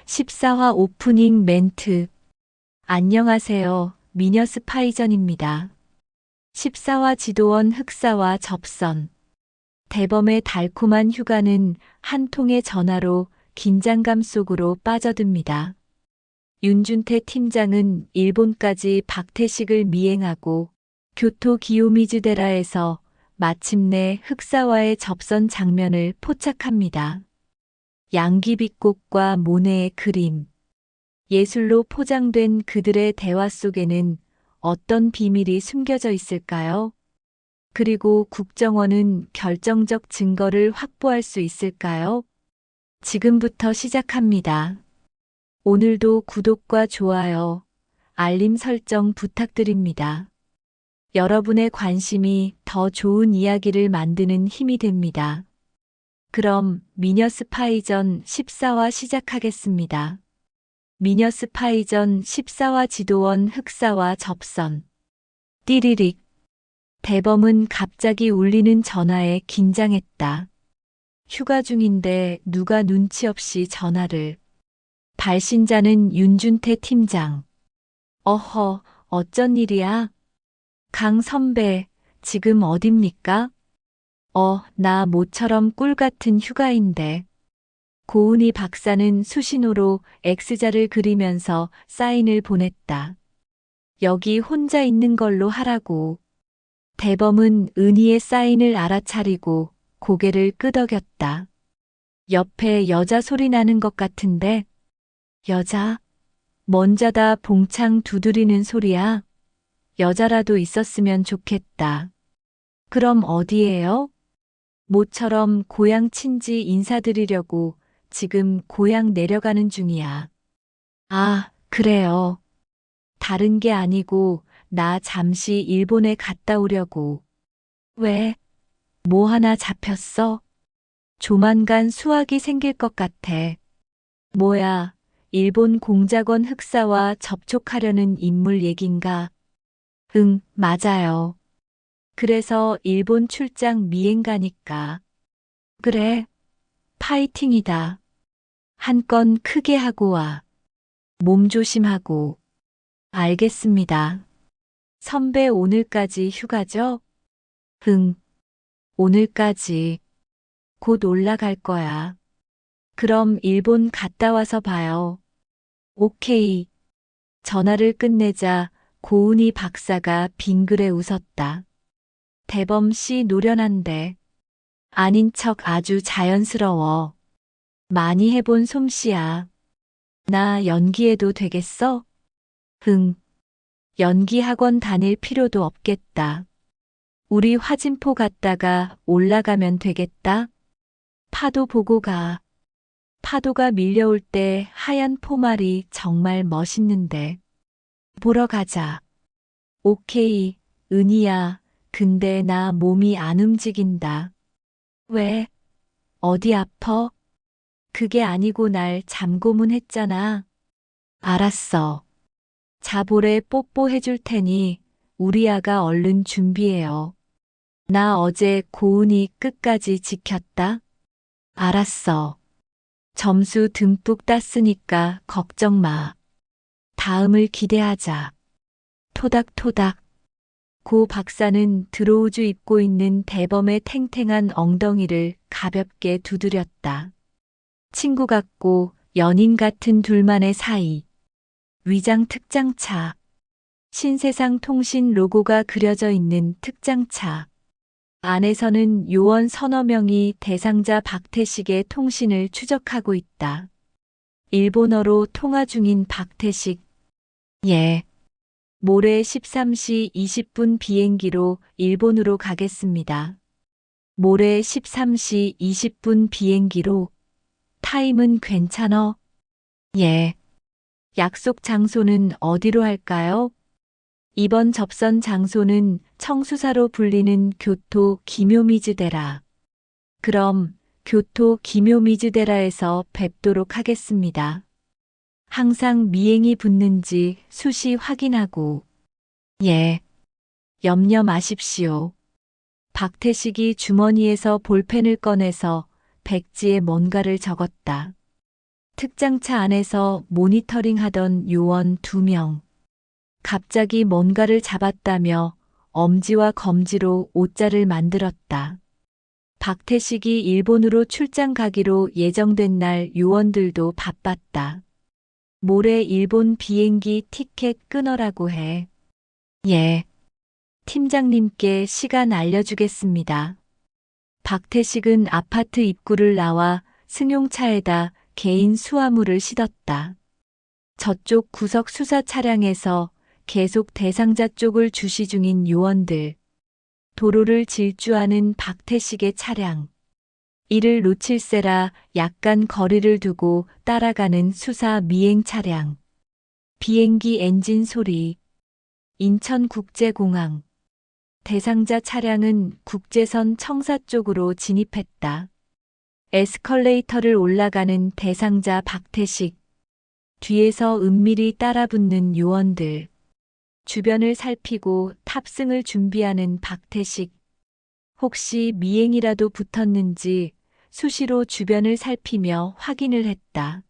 14화 오프닝 멘트. 안녕하세요. 미녀 스파이전입니다. 14화 지도원 흑사와 접선. 대범의 달콤한 휴가는 한 통의 전화로 긴장감 속으로 빠져듭니다. 윤준태 팀장은 일본까지 박태식을 미행하고 교토 기요미즈데라에서 마침내 흑사와의 접선 장면을 포착합니다. 양귀비꽃과 모네의 그림. 예술로 포장된 그들의 대화 속에는 어떤 비밀이 숨겨져 있을까요? 그리고 국정원은 결정적 증거를 확보할 수 있을까요? 지금부터 시작합니다. 오늘도 구독과 좋아요, 알림 설정 부탁드립니다. 여러분의 관심이 더 좋은 이야기를 만드는 힘이 됩니다. 그럼 미녀 스파이전 14화 시작하겠습니다. 미녀 스파이전 14화 지도원 흑사와 접선. 띠리릭. 대범은 갑자기 울리는 전화에 긴장했다. 휴가 중인데 누가 눈치 없이 전화를. 발신자는 윤준태 팀장. 어허, 어쩐 일이야? 강 선배, 지금 어딥니까? 나 모처럼 꿀 같은 휴가인데. 고은희 박사는 수신호로 X자를 그리면서 사인을 보냈다. 여기 혼자 있는 걸로 하라고. 대범은 은희의 사인을 알아차리고 고개를 끄덕였다. 옆에 여자 소리 나는 것 같은데. 여자? 먼저다 봉창 두드리는 소리야. 여자라도 있었으면 좋겠다. 그럼 어디에요? 모처럼 고향 친지 인사드리려고 지금 고향 내려가는 중이야. 아, 그래요. 다른 게 아니고 나 잠시 일본에 갔다 오려고. 왜? 뭐 하나 잡혔어? 조만간 수학이 생길 것 같아. 뭐야, 일본 공작원 흑사와 접촉하려는 인물 얘긴가? 응, 맞아요. 그래서 일본 출장 미행 가니까. 그래, 파이팅이다. 한 건 크게 하고 와. 몸 조심하고. 알겠습니다. 선배 오늘까지 휴가죠? 응, 오늘까지. 곧 올라갈 거야. 그럼 일본 갔다 와서 봐요. 오케이. 전화를 끝내자 고은희 박사가 빙그레 웃었다. 대범 씨 노련한데. 아닌 척 아주 자연스러워. 많이 해본 솜씨야. 나 연기해도 되겠어? 응. 연기 학원 다닐 필요도 없겠다. 우리 화진포 갔다가 올라가면 되겠다. 파도 보고 가. 파도가 밀려올 때 하얀 포말이 정말 멋있는데. 보러 가자. 오케이, 은희야. 근데 나 몸이 안 움직인다. 왜? 어디 아파? 그게 아니고 날 잠고문했잖아. 알았어. 자볼에 뽀뽀해줄 테니 우리 아가 얼른 준비해요. 나 어제 고은이 끝까지 지켰다. 알았어. 점수 듬뿍 땄으니까 걱정 마. 다음을 기대하자. 토닥토닥. 고 박사는 드로우즈 입고 있는 대범의 탱탱한 엉덩이를 가볍게 두드렸다. 친구 같고 연인 같은 둘만의 사이. 위장 특장차. 신세상 통신 로고가 그려져 있는 특장차. 안에서는 요원 서너 명이 대상자 박태식의 통신을 추적하고 있다. 일본어로 통화 중인 박태식. 예. 모레 13시 20분 비행기로 일본으로 가겠습니다. 모레 13시 20분 비행기로. 타임은 괜찮어? 예. 약속 장소는 어디로 할까요? 이번 접선 장소는 청수사로 불리는 교토 기묘미즈데라. 그럼 교토 기묘미즈데라에서 뵙도록 하겠습니다. 항상 미행이 붙는지 수시 확인하고. 예. 염려 마십시오. 박태식이 주머니에서 볼펜을 꺼내서 백지에 뭔가를 적었다. 특장차 안에서 모니터링 하던 요원 2명. 갑자기 뭔가를 잡았다며 엄지와 검지로 옷자를 만들었다. 박태식이 일본으로 출장 가기로 예정된 날 요원들도 바빴다. 모레 일본 비행기 티켓 끊어라고 해. 예. 팀장님께 시간 알려주겠습니다. 박태식은 아파트 입구를 나와 승용차에다 개인 수화물을 싣었다. 저쪽 구석 수사 차량에서 계속 대상자 쪽을 주시 중인 요원들. 도로를 질주하는 박태식의 차량. 이를 놓칠세라 약간 거리를 두고 따라가는 수사 미행 차량. 비행기 엔진 소리. 인천국제공항. 대상자 차량은 국제선 청사 쪽으로 진입했다. 에스컬레이터를 올라가는 대상자 박태식. 뒤에서 은밀히 따라붙는 요원들. 주변을 살피고 탑승을 준비하는 박태식. 혹시 미행이라도 붙었는지 수시로 주변을 살피며 확인을 했다.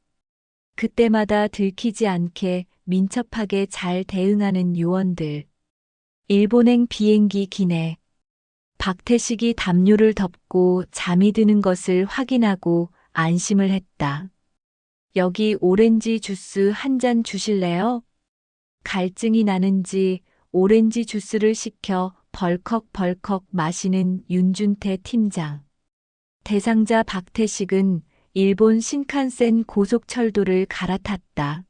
그때마다 들키지 않게 민첩하게 잘 대응하는 요원들. 일본행 비행기 기내. 박태식이 담요를 덮고 잠이 드는 것을 확인하고 안심을 했다. 여기 오렌지 주스 한 잔 주실래요? 갈증이 나는지 오렌지 주스를 시켜 벌컥벌컥 마시는 윤준태 팀장. 대상자 박태식은 일본 신칸센 고속철도를 갈아탔다.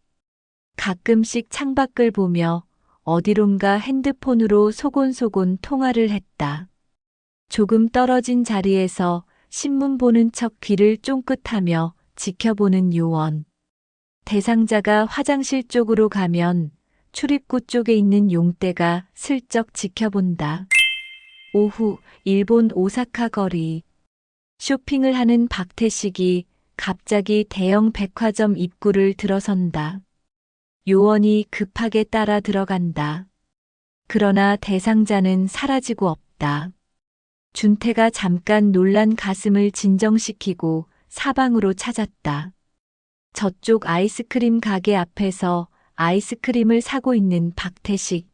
가끔씩 창밖을 보며 어디론가 핸드폰으로 소곤소곤 통화를 했다. 조금 떨어진 자리에서 신문 보는 척 귀를 쫑긋하며 지켜보는 요원. 대상자가 화장실 쪽으로 가면 출입구 쪽에 있는 용대가 슬쩍 지켜본다. 오후 일본 오사카 거리. 쇼핑을 하는 박태식이 갑자기 대형 백화점 입구를 들어선다. 요원이 급하게 따라 들어간다. 그러나 대상자는 사라지고 없다. 준태가 잠깐 놀란 가슴을 진정시키고 사방으로 찾았다. 저쪽 아이스크림 가게 앞에서 아이스크림을 사고 있는 박태식.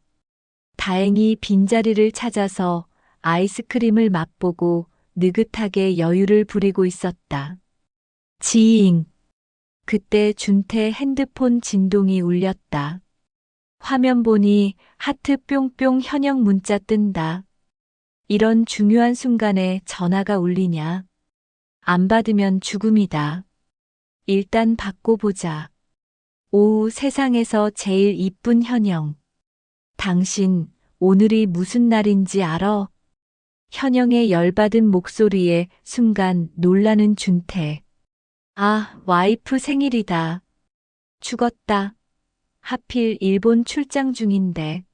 다행히 빈자리를 찾아서 아이스크림을 맛보고 느긋하게 여유를 부리고 있었다. 지잉. 그때 준태 핸드폰 진동이 울렸다. 화면 보니 하트 뿅뿅 현역 문자 뜬다. 이런 중요한 순간에 전화가 울리냐. 안 받으면 죽음이다. 일단 받고 보자. 오후 세상에서 제일 이쁜 현영. 당신 오늘이 무슨 날인지 알아? 현영의 열받은 목소리에 순간 놀라는 준태. 아, 와이프 생일이다. 죽었다. 하필 일본 출장 중인데.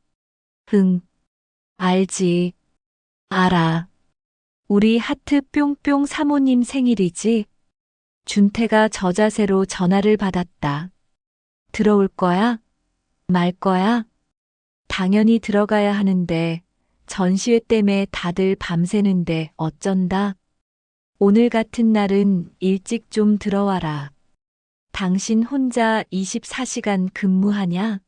응. 알지. 알아. 우리 하트 뿅뿅 사모님 생일이지? 준태가 저자세로 전화를 받았다. 들어올 거야? 말 거야? 당연히 들어가야 하는데 전시회 때문에 다들 밤새는데 어쩐다? 오늘 같은 날은 일찍 좀 들어와라. 당신 혼자 24시간 근무하냐?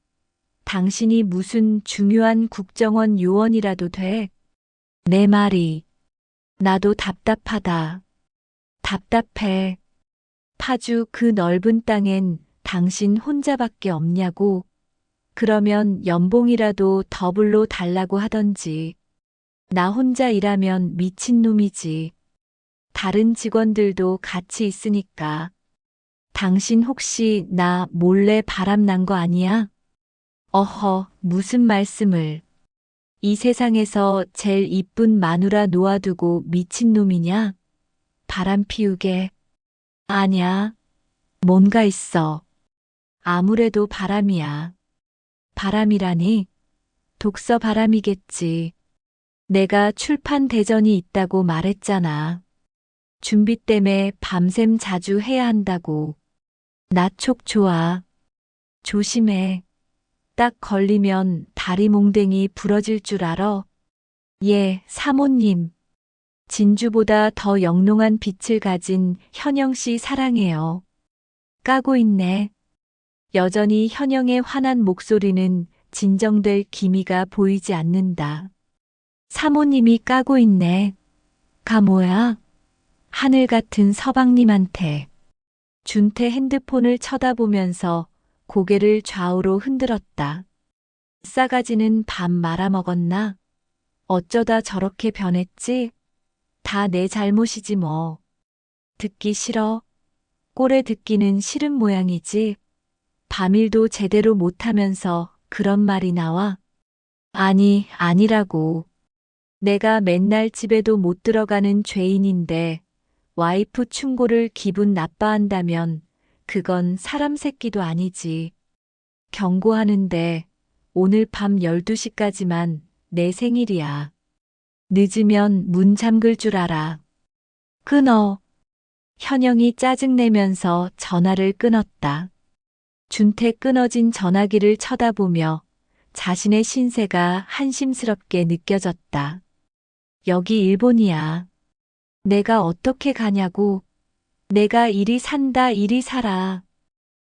당신이 무슨 중요한 국정원 요원이라도 돼? 내 말이. 나도 답답하다. 답답해. 파주 그 넓은 땅엔 당신 혼자밖에 없냐고. 그러면 연봉이라도 더블로 달라고 하던지. 나 혼자 일하면 미친놈이지. 다른 직원들도 같이 있으니까. 당신 혹시 나 몰래 바람 난 거 아니야? 어허, 무슨 말씀을. 이 세상에서 제일 이쁜 마누라 놓아두고 미친놈이냐? 바람 피우게. 아냐. 뭔가 있어. 아무래도 바람이야. 바람이라니? 독서 바람이겠지. 내가 출판 대전이 있다고 말했잖아. 준비 때문에 밤샘 자주 해야 한다고. 나 촉 좋아. 조심해. 딱 걸리면 다리 몽댕이 부러질 줄 알아? 예, 사모님. 진주보다 더 영롱한 빛을 가진 현영 씨 사랑해요. 까고 있네. 여전히 현영의 화난 목소리는 진정될 기미가 보이지 않는다. 사모님이 까고 있네. 가 뭐야? 하늘 같은 서방님한테. 준태 핸드폰을 쳐다보면서 고개를 좌우로 흔들었다. 싸가지는 밥 말아먹었나? 어쩌다 저렇게 변했지? 다 내 잘못이지 뭐. 듣기 싫어. 꼴에 듣기는 싫은 모양이지. 밤일도 제대로 못하면서 그런 말이 나와? 아니, 아니라고. 내가 맨날 집에도 못 들어가는 죄인인데 와이프 충고를 기분 나빠한다면 그건 사람 새끼도 아니지. 경고하는데 오늘 밤 12시까지만 내 생일이야. 늦으면 문 잠글 줄 알아. 끊어. 현영이 짜증내면서 전화를 끊었다. 준태 끊어진 전화기를 쳐다보며 자신의 신세가 한심스럽게 느껴졌다. 여기 일본이야. 내가 어떻게 가냐고. 내가 이리 산다 이리 살아.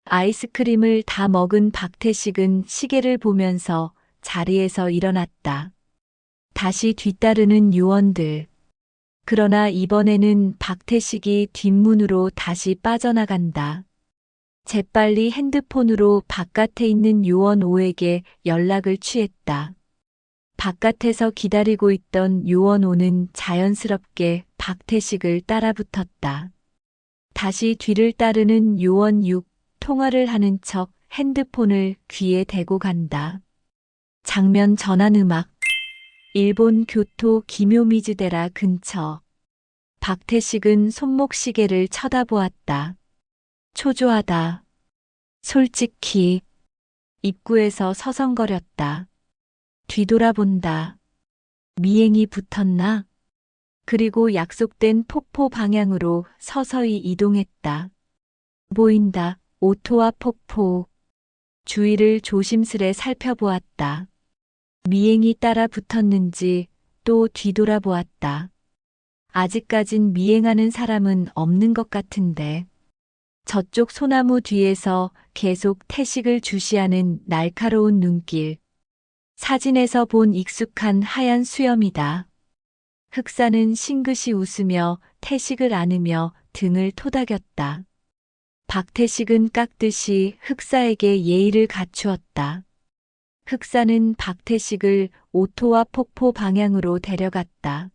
아이스크림을 다 먹은 박태식은 시계를 보면서 자리에서 일어났다. 다시 뒤따르는 요원들. 그러나 이번에는 박태식이 뒷문으로 다시 빠져나간다. 재빨리 핸드폰으로 바깥에 있는 요원 5에게 연락을 취했다. 바깥에서 기다리고 있던 요원 5는 자연스럽게 박태식을 따라붙었다. 다시 뒤를 따르는 요원 6, 통화를 하는 척 핸드폰을 귀에 대고 간다. 장면 전환 음악. 일본 교토 기묘미즈데라 근처. 박태식은 손목시계를 쳐다보았다. 초조하다. 솔직히. 입구에서 서성거렸다. 뒤돌아본다. 미행이 붙었나? 그리고 약속된 폭포 방향으로 서서히 이동했다. 보인다. 오토와 폭포. 주위를 조심스레 살펴보았다. 미행이 따라 붙었는지 또 뒤돌아보았다. 아직까진 미행하는 사람은 없는 것 같은데. 저쪽 소나무 뒤에서 계속 태식을 주시하는 날카로운 눈길. 사진에서 본 익숙한 하얀 수염이다. 흑사는 싱긋이 웃으며 태식을 안으며 등을 토닥였다. 박태식은 깍듯이 흑사에게 예의를 갖추었다. 흑사는 박태식을 오토와 폭포 방향으로 데려갔다.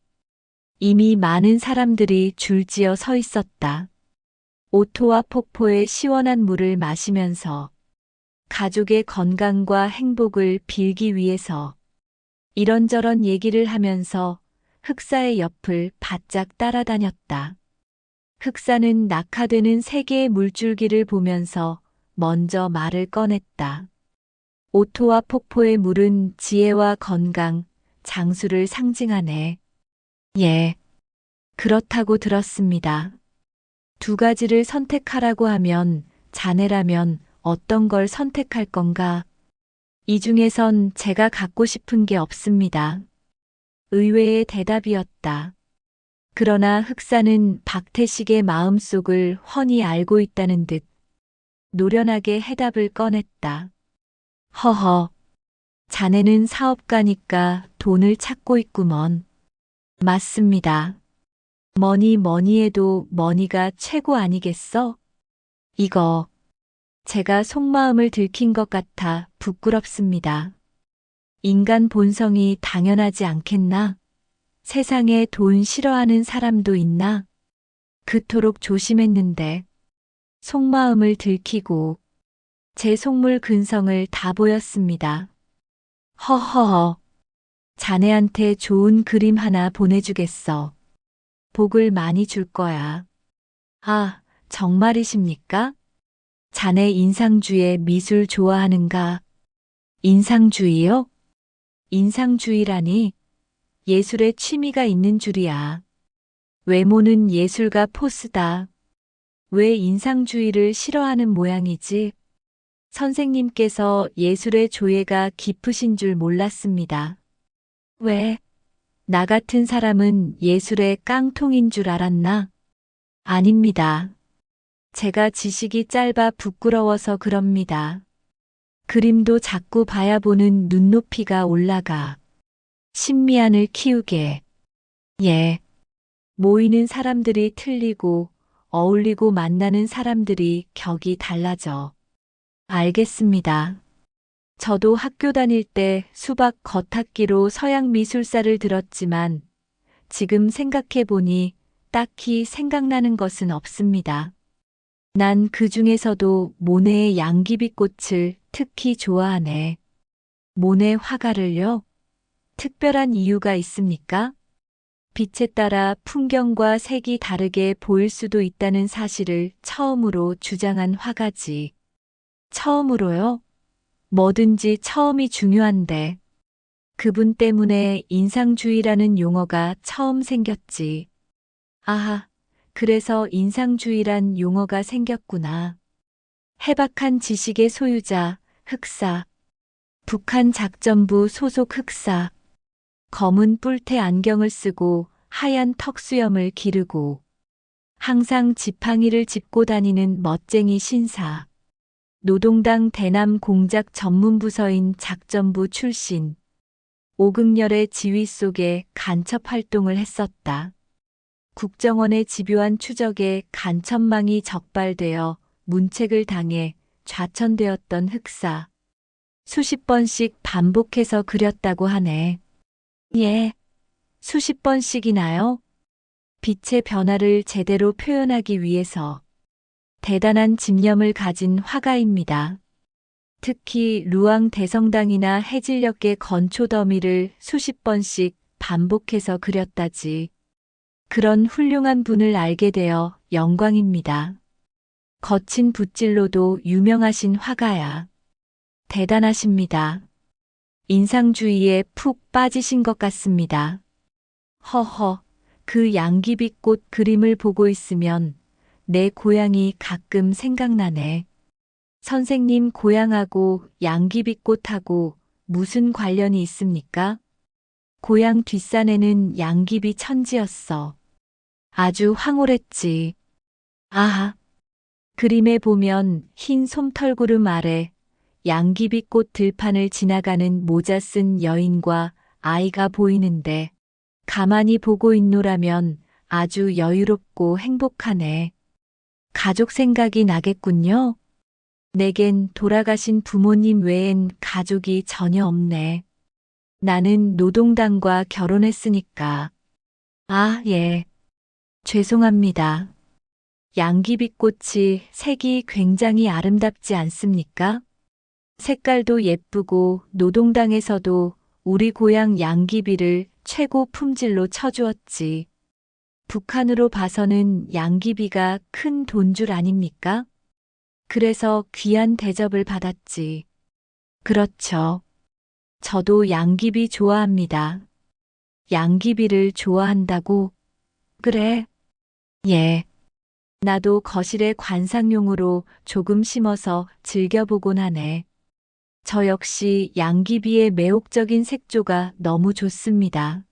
이미 많은 사람들이 줄지어 서 있었다. 오토와 폭포의 시원한 물을 마시면서 가족의 건강과 행복을 빌기 위해서 이런저런 얘기를 하면서 흑사의 옆을 바짝 따라다녔다. 흑사는 낙하되는 세 개의 물줄기를 보면서 먼저 말을 꺼냈다. 오토와 폭포의 물은 지혜와 건강, 장수를 상징하네. 예, 그렇다고 들었습니다. 두 가지를 선택하라고 하면 자네라면 어떤 걸 선택할 건가? 이 중에선 제가 갖고 싶은 게 없습니다. 의외의 대답이었다. 그러나 흑사는 박태식의 마음속을 훤히 알고 있다는 듯 노련하게 해답을 꺼냈다. 허허, 자네는 사업가니까 돈을 찾고 있구먼. 맞습니다. 뭐니 해도 머니가 최고 아니겠어? 이거, 제가 속마음을 들킨 것 같아 부끄럽습니다. 인간 본성이 당연하지 않겠나? 세상에 돈 싫어하는 사람도 있나? 그토록 조심했는데, 속마음을 들키고, 제 속물 근성을 다 보였습니다. 허허허, 자네한테 좋은 그림 하나 보내주겠어. 복을 많이 줄 거야. 아, 정말이십니까? 자네 인상주의 미술 좋아하는가? 인상주의요? 인상주의라니 예술에 취미가 있는 줄이야. 외모는 예술가 포스다. 왜 인상주의를 싫어하는 모양이지? 선생님께서 예술의 조예가 깊으신 줄 몰랐습니다. 왜? 나 같은 사람은 예술의 깡통인 줄 알았나? 아닙니다. 제가 지식이 짧아 부끄러워서 그럽니다. 그림도 자꾸 봐야 보는 눈높이가 올라가. 신미안을 키우게. 예. 모이는 사람들이 틀리고 어울리고 만나는 사람들이 격이 달라져. 알겠습니다. 저도 학교 다닐 때 수박 겉핥기로 서양 미술사를 들었지만 지금 생각해 보니 딱히 생각나는 것은 없습니다. 난 그 중에서도 모네의 양귀비꽃을 특히 좋아하네. 모네 화가를요? 특별한 이유가 있습니까? 빛에 따라 풍경과 색이 다르게 보일 수도 있다는 사실을 처음으로 주장한 화가지. 처음으로요? 뭐든지 처음이 중요한데. 그분 때문에 인상주의라는 용어가 처음 생겼지. 아하, 그래서 인상주의란 용어가 생겼구나. 해박한 지식의 소유자, 흑사. 북한 작전부 소속 흑사. 검은 뿔테 안경을 쓰고 하얀 턱수염을 기르고 항상 지팡이를 짚고 다니는 멋쟁이 신사. 노동당 대남 공작 전문부서인 작전부 출신. 오극렬의 지휘 속에 간첩 활동을 했었다. 국정원의 집요한 추적에 간첩망이 적발되어 문책을 당해 좌천되었던 흑사. 수십 번씩 반복해서 그렸다고 하네. 예, 수십 번씩이나요? 빛의 변화를 제대로 표현하기 위해서 대단한 집념을 가진 화가입니다. 특히 루앙 대성당이나 해질녘의 건초 더미를 수십 번씩 반복해서 그렸다지. 그런 훌륭한 분을 알게 되어 영광입니다. 거친 붓질로도 유명하신 화가야. 대단하십니다. 인상주의에 푹 빠지신 것 같습니다. 허허, 그 양귀비꽃 그림을 보고 있으면 내 고향이 가끔 생각나네. 선생님 고향하고 양귀비꽃하고 무슨 관련이 있습니까? 고향 뒷산에는 양귀비 천지였어. 아주 황홀했지. 아하. 그림에 보면 흰 솜털구름 아래 양귀비꽃 들판을 지나가는 모자 쓴 여인과 아이가 보이는데 가만히 보고 있노라면 아주 여유롭고 행복하네. 가족 생각이 나겠군요. 내겐 돌아가신 부모님 외엔 가족이 전혀 없네. 나는 노동당과 결혼했으니까. 아, 예. 죄송합니다. 양귀비꽃이 색이 굉장히 아름답지 않습니까? 색깔도 예쁘고 노동당에서도 우리 고향 양귀비를 최고 품질로 쳐주었지. 북한으로 봐서는 양귀비가 큰 돈줄 아닙니까? 그래서 귀한 대접을 받았지. 그렇죠. 저도 양귀비 좋아합니다. 양귀비를 좋아한다고? 그래. 예. 나도 거실에 관상용으로 조금 심어서 즐겨보곤 하네. 저 역시 양귀비의 매혹적인 색조가 너무 좋습니다.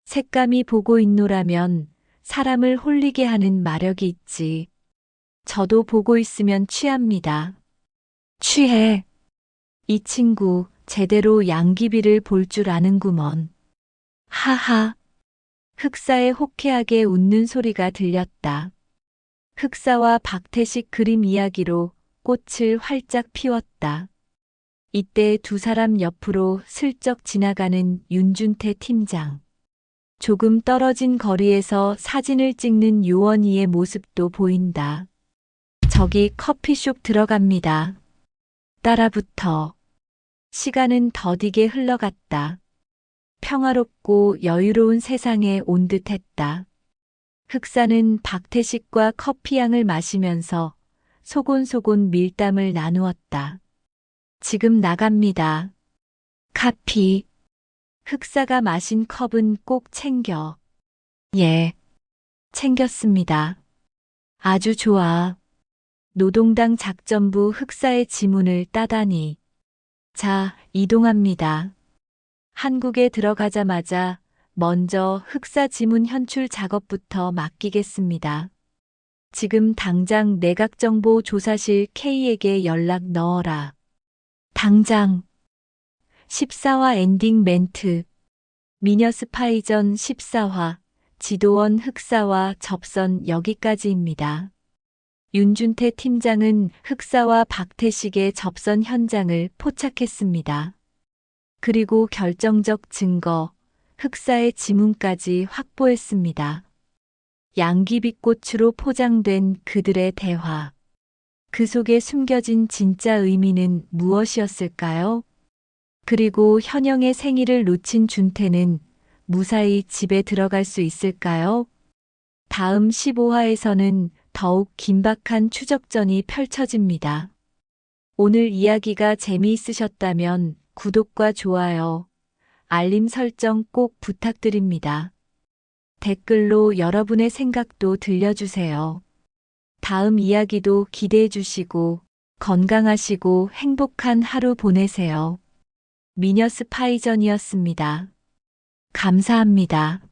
색감이 보고 있노라면 사람을 홀리게 하는 마력이 있지. 저도 보고 있으면 취합니다. 취해. 이 친구 제대로 양귀비를 볼 줄 아는구먼. 하하. 흑사의 호쾌하게 웃는 소리가 들렸다. 흑사와 박태식 그림 이야기로 꽃을 활짝 피웠다. 이때 두 사람 옆으로 슬쩍 지나가는 윤준태 팀장. 조금 떨어진 거리에서 사진을 찍는 요원이의 모습도 보인다. 저기 커피숍 들어갑니다. 따라붙어. 시간은 더디게 흘러갔다. 평화롭고 여유로운 세상에 온 듯했다. 흑사는 박태식과 커피향을 마시면서 소곤소곤 밀담을 나누었다. 지금 나갑니다. 카피. 흑사가 마신 컵은 꼭 챙겨. 예. 챙겼습니다. 아주 좋아. 노동당 작전부 흑사의 지문을 따다니. 자, 이동합니다. 한국에 들어가자마자 먼저 흑사 지문 현출 작업부터 맡기겠습니다. 지금 당장 내각정보조사실 K에게 연락 넣어라. 당장. 14화 엔딩 멘트. 미녀 스파이전 14화. 지도원 흑사와 접선 여기까지입니다. 윤준태 팀장은 흑사와 박태식의 접선 현장을 포착했습니다. 그리고 결정적 증거, 흑사의 지문까지 확보했습니다. 양귀비꽃으로 포장된 그들의 대화. 그 속에 숨겨진 진짜 의미는 무엇이었을까요? 그리고 현영의 생일을 놓친 준태는 무사히 집에 들어갈 수 있을까요? 다음 15화에서는 더욱 긴박한 추적전이 펼쳐집니다. 오늘 이야기가 재미있으셨다면 구독과 좋아요, 알림 설정 꼭 부탁드립니다. 댓글로 여러분의 생각도 들려주세요. 다음 이야기도 기대해 주시고 건강하시고 행복한 하루 보내세요. 미녀 스파이전이었습니다. 감사합니다.